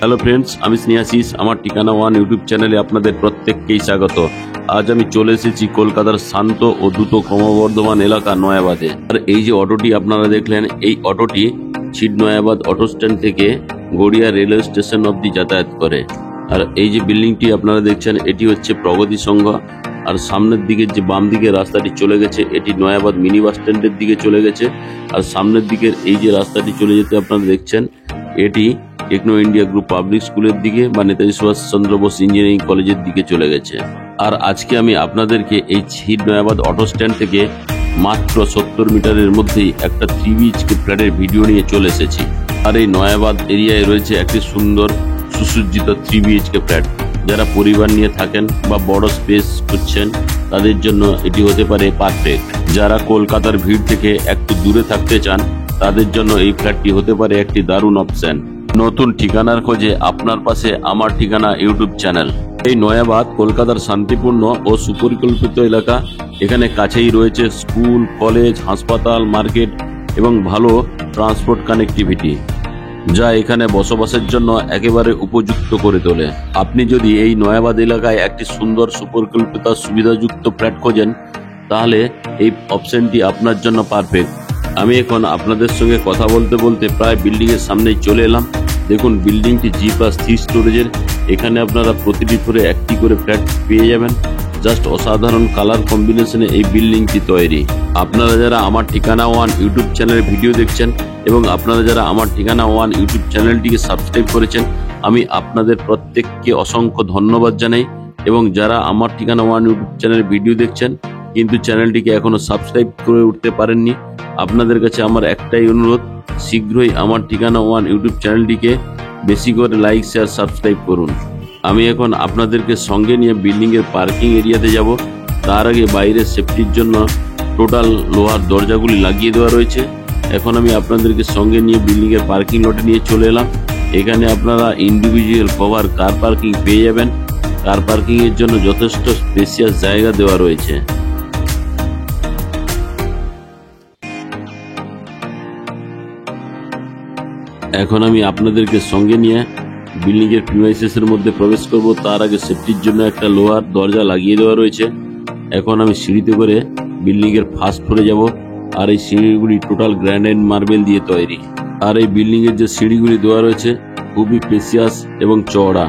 Hello friends, আমি স্নেহাশিস। আমার ঠিকানা ওয়ান ইউটিউব চ্যানেলে আপনাদের প্রত্যেককেই স্বাগত। আজ আমি চলে এসেছি কলকাতার শান্ত ও দ্রুত ক্রমবর্ধমান এলাকা নয়াবাদে। আর এই যে অটোটি আপনারা দেখলেন, এই অটোটি ছিট নয়াবাদ অটো স্ট্যান্ড থেকে গড়িয়া রেলওয়ে স্টেশন অবধি যাতায়াত করে। আর এই যে বিল্ডিংটি আপনারা দেখছেন, এটি হচ্ছে প্রগতি সংঘ। আর সামনের দিকে যে বাম দিকে রাস্তাটি চলে গেছে, এটি নয়াবাদ মিনি বাস স্ট্যান্ডের দিকে চলে গেছে। আর সামনের দিকের এই যে রাস্তাটি চলে যেতে আপনারা দেখছেন, এটি টেকনো ইন্ডিয়া গ্রুপ পাবলিক স্কুলের দিকে বা নেতাজি সুভাষচন্দ্র বোস ইঞ্জিনিয়ারিং কলেজের দিকে চলে গেছে। আর আজকে আমি আপনাদেরকে এই ছিট নয়াবাদ অটো স্ট্যান্ড থেকে মাত্র 70 মিটারের মধ্যেই একটা 3 BHK ফ্ল্যাটের ভিডিও নিয়ে চলে এসেছি। আর এই নয়াবাদ এরিয়ায় রয়েছে একটি সুন্দর সুসজ্জিত 3 BHK ফ্ল্যাট। যারা পরিবার নিয়ে থাকেন বা বড় স্পেস করছেন, তাদের জন্য এটি হতে পারে পারফেক্ট। যারা কলকাতার ভিড় থেকে একটু দূরে থাকতে চান, তাদের জন্য এই ফ্ল্যাটটি হতে পারে একটি দারুণ অপশন। নতুন ঠিকানার খোঁজে আপনার পাশে আমার ঠিকানা ইউটিউব চ্যানেল। এই নয়াবাদ কলকাতার শান্তিপূর্ণ ও সুপরিকল্পিত এলাকা। এখানে কাছেই রয়েছে স্কুল, কলেজ, হাসপাতাল, মার্কেট এবং ভালো ট্রান্সপোর্ট কানেক্টিভিটি, যা এখানে বসবাসের জন্য একেবারে উপযুক্ত করে তোলে। আপনি যদি এই নয়াবাদ এলাকায় একটি সুন্দর সুপরিকল্পিত সুবিধাযুক্ত ফ্ল্যাট খোঁজেন, তাহলে এই অপশনটি আপনার জন্য পারফেক্ট। আমি এখন আপনাদের সঙ্গে কথা বলতে বলতে প্রায় বিল্ডিং এর সামনেই চলে এলাম। দেখুন, বিল্ডিংটি G+3 স্টোরেজের। এখানে আপনারা প্রতিটি ফ্লোরে একটি করে ফ্ল্যাট পেয়ে যাবেন। জাস্ট অসাধারণ কালার কম্বিনেশনে এই বিল্ডিংটি তৈরি। আপনারা যারা আমার ঠিকানা ওয়ান ইউটিউব চ্যানেলের ভিডিও দেখছেন এবং আপনারা যারা আমার ঠিকানা ওয়ান ইউটিউব চ্যানেলটিকে সাবস্ক্রাইব করেছেন, আমি আপনাদের প্রত্যেককে অসংখ্য ধন্যবাদ জানাই। এবং যারা আমার ঠিকানা ওয়ান ইউটিউব চ্যানেলের ভিডিও দেখছেন কিন্তু চ্যানেলটিকে এখনো সাবস্ক্রাইব করে উঠতে পারেননি, আপনাদের কাছে আমার একটাই অনুরোধ, শীঘ্রই আমার ঠিকানা ওয়ান ইউটিউব চ্যানেলটিকে বেশি করে লাইক, শেয়ার, সাবস্ক্রাইব করুন। আমি এখন আপনাদেরকে সঙ্গে নিয়ে বিল্ডিং এর পার্কিং এরিয়াতে যাব। তার আগে বাইরে সেফটির জন্য টোটাল লোহার দরজাগুলি লাগিয়ে দেওয়া রয়েছে। এখন আমি আপনাদেরকে সঙ্গে নিয়ে বিল্ডিং এর পার্কিং লটে নিয়ে চলে এলাম। এখানে আপনারা ইন্ডিভিজুয়াল কভার কার পার্কিং পেয়ে যাবেন। কার পার্কিং এর জন্য যথেষ্ট স্পেসিয়াস জায়গা দেওয়া রয়েছে। এখন আমি আপনাদেরকে সঙ্গে নিয়ে বিল্ডিং এর প্রিমাইসেসের মধ্যে প্রবেশ করব। তার আগে সেফটির জন্য একটা লোহার দরজা লাগিয়ে দেওয়া রয়েছে। এখন আমি সিঁড়িতে করে বিল্ডিং এর ফার্স্ট ফ্লোরে যাব। আর এই সিঁড়িগুলি টোটাল গ্রানাইট মার্বেল দিয়ে তৈরি। আর এই বিল্ডিং এর যে সিঁড়িগুলি দেওয়া রয়েছে খুবই স্পেসিয়াস এবং চওড়া।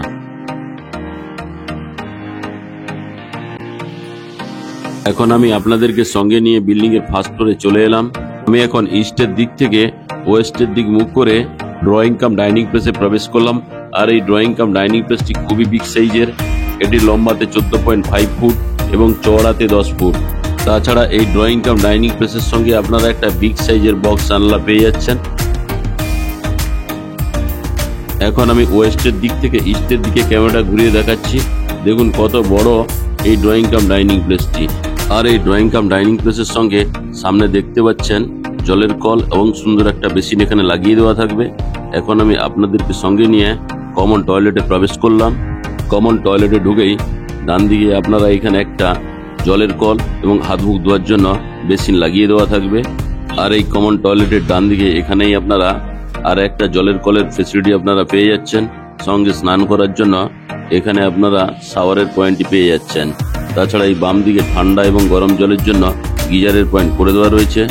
এখন আমি আপনাদেরকে সঙ্গে নিয়ে বিল্ডিং এর ফার্স্ট ফ্লোরে চলে এলাম। আমি এখন ইস্টের দিক থেকে ওয়েস্টের দিক মুখ করে ড্রয়িং কাম ডাইনিং প্লেসে প্রবেশ করলাম। আর এই ড্রয়িং কাম ডাইনিং প্লেসটি খুবই বিগ সাইজের। এটি লম্বাতে 14.5 ফুট এবং চওড়াতে 10 ফুট। তাছাড়া এই ড্রয়িং কাম ডাইনিং প্লেসের সঙ্গে আপনারা একটা বিগ সাইজের বক্স জানলা পেয়ে যাচ্ছেন। এখন আমি ওয়েস্টের দিক থেকে ইস্টের দিকে ক্যামেরাটা ঘুরিয়ে দেখাচ্ছি। দেখুন কত বড় এই ড্রয়িং কাম ডাইনিং প্লেসটি। আর এই ড্রয়িং কাম ডাইনিং প্লেসের সঙ্গে সামনে দেখতে পাচ্ছেন জলের কল এবং সুন্দর একটা বেসিন এখানে লাগিয়ে দেওয়া থাকবে। এখন আমি আপনাদেরকে সঙ্গে নিয়ে কমন টয়লেটে প্রবেশ করলাম। কমন টয়লেটে ঢুকেই ডান দিকে আপনারা এখানে একটা জলের কল এবং হাত মুখ ধোয়ার জন্য বেসিন লাগিয়ে দেওয়া থাকবে। আর এই কমন টয়লেটের ডান দিকে এখানেই আপনারা আর একটা জলের কলের ফেসিলিটি আপনারা পেয়ে যাচ্ছেন। সঙ্গে স্নান করার জন্য এখানে আপনারা শাওয়ারের পয়েন্টটি পেয়ে যাচ্ছেন। তাছাড়া এই বাম দিকে ঠান্ডা এবং গরম জলের জন্য গিজারের পয়েন্ট করে দেওয়া রয়েছে।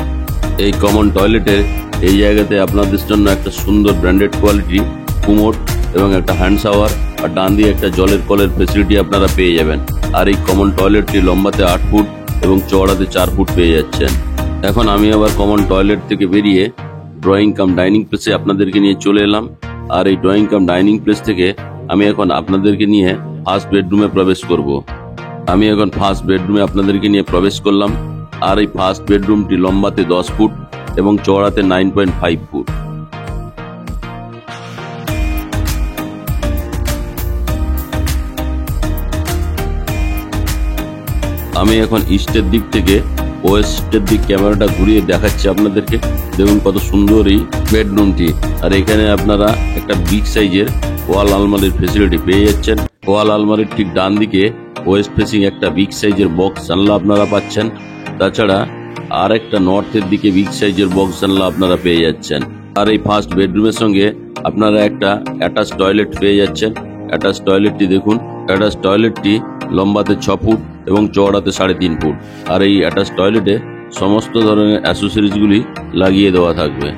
এই কমন টয়লেটের এই জায়গাতে আপনাদের জন্য একটা সুন্দর ব্র্যান্ডেড কোয়ালিটি কুমোট এবং একটা হ্যান্ড শাওয়ার আর ডান দিয়ে একটা জলের কলের ফেসিলিটি আপনারা পেয়ে যাবেন। আর এই কমন টয়লেটটি লম্বাতে 8 ফুট এবং চওড়াতে 4 ফুট পেয়ে যাচ্ছেন। এখন আমি আবার কমন টয়লেট থেকে বেরিয়ে ড্রয়িং কাম ডাইনিং প্লেসে আপনাদেরকে নিয়ে চলে এলাম। আর এই ড্রয়িং কাম ডাইনিং প্লেস থেকে আমি এখন আপনাদেরকে নিয়ে ফার্স্ট বেডরুমে প্রবেশ করব। আমি এখন ফার্স্ট বেডরুমে আপনাদেরকে নিয়ে প্রবেশ করলাম। আর এই ফার্স্ট বেডরুমটি লম্বাতে 10 ফুট এবং চওড়াতে 9.5 ফুট। আমি এখন ইস্টের দিক থেকে ওয়েস্টের দিক ক্যামেরাটা ঘুরিয়ে দেখাচ্ছি আপনাদেরকে। দেখুন কত সুন্দর এই বেডরুমটি। আর এখানে আপনারা একটা বিগ সাইজের ওয়াল আলমারির ফেসিলিটি পেয়ে যাচ্ছেন। ওয়াল আলমারির ঠিক ডান দিকে ওয়েস্ট ফেসিং একটা বিগ সাইজের বক্স জানলা আপনারা পাচ্ছেন। তাছাড়া আর একটা নর্থের দিকে বিগ সাইজের বক্স জানলা আপনারা পেয়ে যাচ্ছেন। আর এই ফার্স্ট বেডরুমের সঙ্গে আপনারা একটা অ্যাটাচ টয়লেট পেয়ে যাচ্ছেন। অ্যাটাচ টয়লেটটি দেখুন, অ্যাটাচ টয়লেটটি লম্বাতে 6 ফুট এবং চওড়াতে 3.5 ফুট। আর এই অ্যাটাচ টয়লেটে সমস্ত ধরনের অ্যাসেসরিজগুলি লাগিয়ে দেওয়া থাকবে।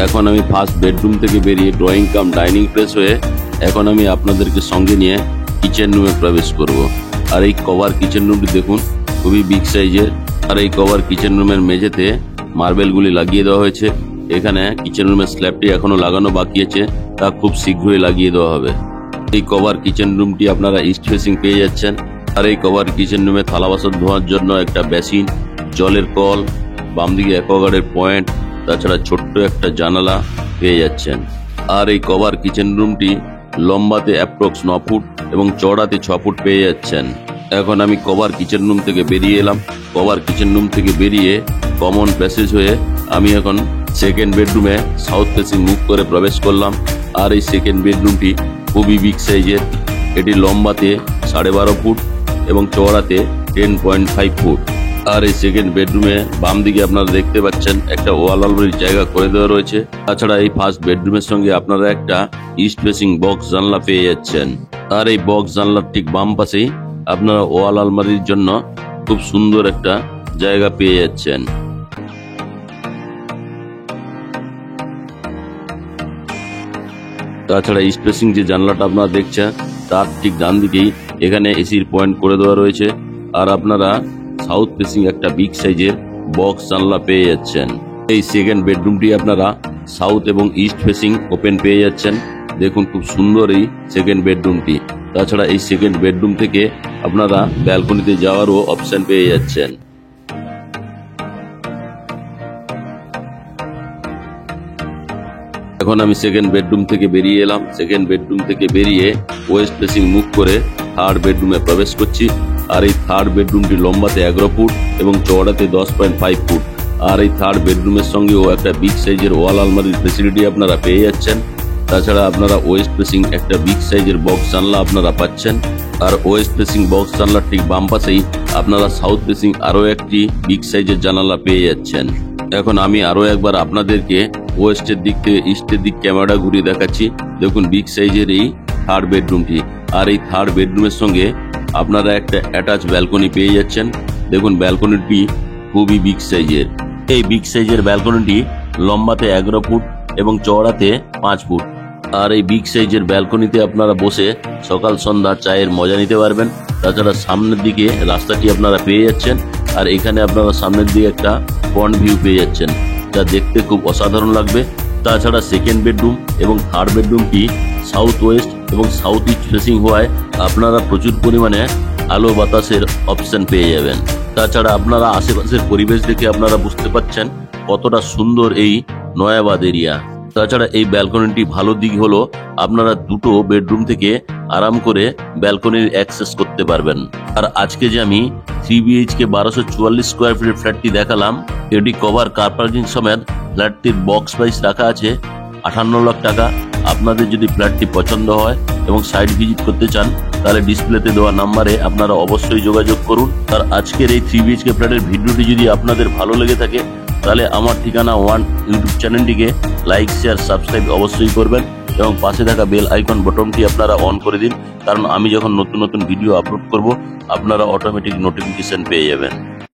এখন আমি ফার্স্ট বেডরুম থেকে বেরিয়ে ড্রয়িং কাম ডাইনিং প্লেস হয়ে এখন আমি আপনাদেরকে সঙ্গে নিয়ে কিচেন রুমে প্রবেশ করব। আর এই কভার কিচেন রুমটি দেখুন, খুবই বিগ সাইজের। আর এই কভার কিচেন রুমের মেঝেতে মার্বেলগুলি লাগিয়ে দেওয়া হয়েছে। এখানে কিচেন রুমের স্ল্যাবটি এখনো লাগানো বাকি আছে, তা খুব শীঘ্রই লাগিয়ে দেওয়া হবে। এই কভার কিচেন রুমটি আপনারা ইস্ট ফেসিং পেয়ে যাচ্ছেন। আর এই কভার কিচেন রুমে থালা বাসন ধোয়ার জন্য একটা বেসিন, জলের কল, বাম দিকে অ্যাকোয়াগার্ডের পয়েন্ট, তাছাড়া ছোট্ট একটা জানালা পেয়ে যাচ্ছেন। আর এই কভার কিচেন রুমটি লম্বাতে অ্যাপ্রক্স 9 ফুট এবং চওড়াতে 6 ফুট পেয়ে যাচ্ছেন। এখন আমি কভার কিচেন রুম থেকে বেরিয়ে এলাম। কভার কিচেন রুম থেকে বেরিয়ে কমন প্যাসেজ হয়ে আমি এখন সেকেন্ড বেডরুমে সাউথ ফেসিং মুভ করে প্রবেশ করলাম। আর এই সেকেন্ড বেডরুমটি খুবই বিগ সাইজের। এটি লম্বাতে 12.5 ফুট এবং চওড়াতে 10.5 ফুট। আর এই সেকেন্ড বেডরুমে বাম দিকে আপনারা দেখতে পাচ্ছেন একটা ওয়াল আলমারির জায়গা করে দেওয়া রয়েছে। তাছাড়া এই ফার্স্ট বেডরুমের সঙ্গে আপনারা একটা ইস্ট ফেসিং বক্স জানলা পেয়ে যাচ্ছেন। আর এই বক্স জানলার ঠিক বাম পাশেই আপনারা ওয়াল আলমারির জন্য খুব সুন্দর একটা জায়গা পেয়ে যাচ্ছেন। তাছাড়া ইস্ট ফেসিং যে জানলাটা আপনারা দেখছেন তার ঠিক ডান দিকেই এখানে এসির পয়েন্ট করে দেওয়া রয়েছে। আর আপনারা সাউথ ফেসিং একটা বিগ সাইজের বক্স জানলা পেয়ে যাচ্ছেন। এই সেকেন্ড বেডরুমটি আপনারা সাউথ এবং ইস্ট ফেসিং ওপেন পেয়ে যাচ্ছেন। দেখুন খুব সুন্দর এই সেকেন্ড বেডরুমটি। তাছাড়া এই সেকেন্ড বেডরুম থেকে আপনারা ব্যালকনিতে যাওয়ারও অপশন পেয়ে যাচ্ছেন। এখন আমি সেকেন্ড বেডরুম থেকে বেরিয়ে এলাম। সেকেন্ড বেডরুম থেকে বেরিয়ে ওয়েস্ট ফেসিং মুভ করে থার্ড বেডরুমে প্রবেশ করছি। আর এই থার্ড বেডরুমটি লম্বাতে 11 ফুট এবং চওড়াতে 10.5 ফুট। আর এই থার্ড বেডরুমের সঙ্গেও একটা বিগ সাইজের ওয়াল আলমারির ফেসিলিটি আপনারা পেয়ে যাচ্ছেন। তাছাড়া আপনারা ওয়েস্ট ফেসিং একটা বিগ সাইজের বক্স জানলা আপনারা পাচ্ছেন। আর ওয়েস্ট ফেসিং বক্স জানলার ঠিক বাম পাশেই আপনারা সাউথ ফেসিং আরো একটি বিগ সাইজের জানালা পেয়ে যাচ্ছেন। এখন আমি আরো একবার আপনাদেরকে ওয়েস্টের দিক থেকে ইস্টের দিক ক্যামেরা ঘুরিয়ে দেখাচ্ছি। দেখুন বিগ সাইজের এই থার্ড বেডরুমটি। আর এই থার্ড বেডরুমের সঙ্গে আপনারা একটা অ্যাটাচ ব্যালকনি পেয়ে যাচ্ছেন। দেখুন ব্যালকনিটি খুবই বিগ সাইজের। এই বিগ সাইজের ব্যালকনিটি লম্বাতে 11 ফুট এবং চওড়াতে 5 ফুট। আর এই বিগ সাইজের ব্যালকনিতে আপনারা বসে সকাল সন্ধ্যা চায়ের মজা নিতে পারবেন। তাছাড়া সামনের দিকে রাস্তাটি আপনারা পেয়ে যাচ্ছেন। আর এখানে আপনারা সামনের দিকে একটা পন্ড ভিউ পেয়ে যাচ্ছেন, যা দেখতে খুব অসাধারণ লাগবে। তাছাড়া সেকেন্ড বেডরুম এবং থার্ড বেডরুমটি সাউথ ওয়েস্ট এবং সাউথ ইস্ট ফেসিং হওয়ায় আপনারা প্রচুর পরিমাণে আলো বাতাসের অপশন পেয়ে যাবেন। তাছাড়া আপনারা আশেপাশের পরিবেশ দেখে আপনারা বুঝতে পারছেন কতটা সুন্দর এই নয়াবাদ এরিয়া। তাছাড়া এই ব্যালকনিটি ভালো দিক হলো আপনারা দুটো বেডরুম থেকে আরাম করে ব্যালকনির অ্যাক্সেস করতে পারবেন। আর আজকে যে আমি 3 BHK 1244 স্কোয়ার ফিটের ফ্ল্যাটটি দেখালাম, এটি কভার কার পার্কিং সমেত ফ্ল্যাটটির বক্স প্রাইস রাখা আছে 58 লাখ টাকা। আপনাদের যদি ফ্ল্যাটটি পছন্দ হয় এবং সাইট ভিজিট করতে চান তাহলে ডিসপ্লেতে দেওয়া নাম্বারে আপনারা অবশ্যই যোগাযোগ করুন। আর আজকের এই 3 BHK ফ্ল্যাটের ভিডিওটি যদি আপনাদের ভালো লেগে থাকে তাহলে আমার ঠিকানা ওয়ান ইউটিউব চ্যানেলটিকে লাইক শেয়ার সাবস্ক্রাইব অবশ্যই করবেন এবং পাশে থাকা বেল আইকন বটনটি আপনারা অন করে দিন, কারণ আমি যখন নতুন নতুন ভিডিও আপলোড করব আপনারা অটোমেটিক নোটিফিকেশন পেয়ে যাবেন।